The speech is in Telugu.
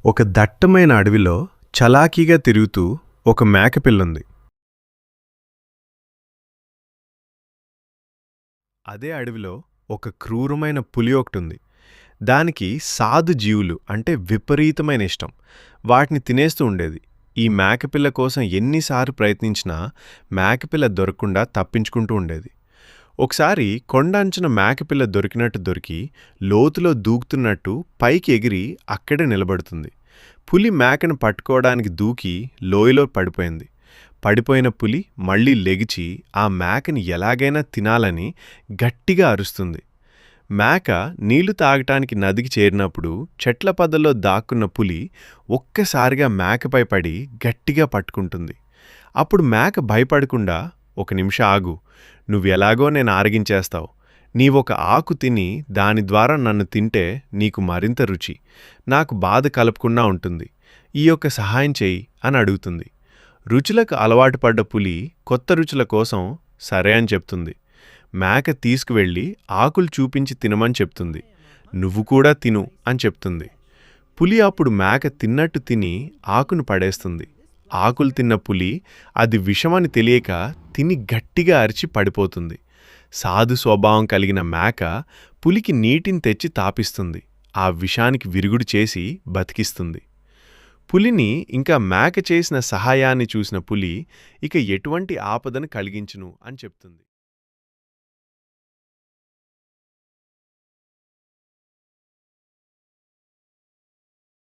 ఒక దట్టమైన అడవిలో చలాకీగా తిరుగుతూ ఒక మేకపిల్లుంది. అదే అడవిలో ఒక క్రూరమైన పులి ఒకటుంది. దానికి సాధు జీవులు అంటే విపరీతమైన ఇష్టం. వాటిని తినేస్తూ ఉండేది. ఈ మేకపిల్ల కోసం ఎన్నిసార్లు ప్రయత్నించినా మేకపిల్ల దొరకకుండా తప్పించుకుంటూ ఉండేది. ఒకసారి కొండ అంచున మేకపిల్ల దొరికినట్టు దొరికి లోతులో దూకుతున్నట్టు పైకి ఎగిరి అక్కడే నిలబడుతుంది. పులి మేకను పట్టుకోవడానికి దూకి లోయలో పడిపోయింది. పడిపోయిన పులి మళ్లీ లెగిచి ఆ మేకని ఎలాగైనా తినాలని గట్టిగా అరుస్తుంది. మేక నీళ్లు తాగటానికి నదికి చేరినప్పుడు చెట్ల పదల్లో దాక్కున్న పులి ఒక్కసారిగా మేకపై పడి గట్టిగా పట్టుకుంటుంది. అప్పుడు మేక భయపడకుండా, "ఒక నిమిషం ఆగు, నువ్వెలాగో నేను ఆరగించేస్తావు. నీవొక ఆకు తిని దాని ద్వారా నన్ను తింటే నీకు మరింత రుచి, నాకు బాధ కలపకుండా ఉంటుంది. ఈ యొక్క సహాయం చెయ్యి" అని అడుగుతుంది. రుచులకు అలవాటు పడ్డ పులి కొత్త రుచుల కోసం సరే అని చెప్తుంది. మేక తీసుకువెళ్ళి ఆకులు చూపించి తినమని చెప్తుంది. "నువ్వు కూడా తిను" అని చెప్తుంది. పులి అప్పుడు మేక తిన్నట్టు తిని ఆకును పడేస్తుంది. ఆకులు తిన్న పులి అది విషమని తెలియక తిని గట్టిగా అరిచి పడిపోతుంది. సాధు స్వభావం కలిగిన మేక పులికి నీటిని తెచ్చి తాపిస్తుంది. ఆ విషానికి విరుగుడు చేసి బతికిస్తుంది. పులిని ఇంకా మేక చేసిన సహాయాన్ని చూసిన పులి ఇక ఎటువంటి ఆపదను కలిగించును అని చెప్తుంది.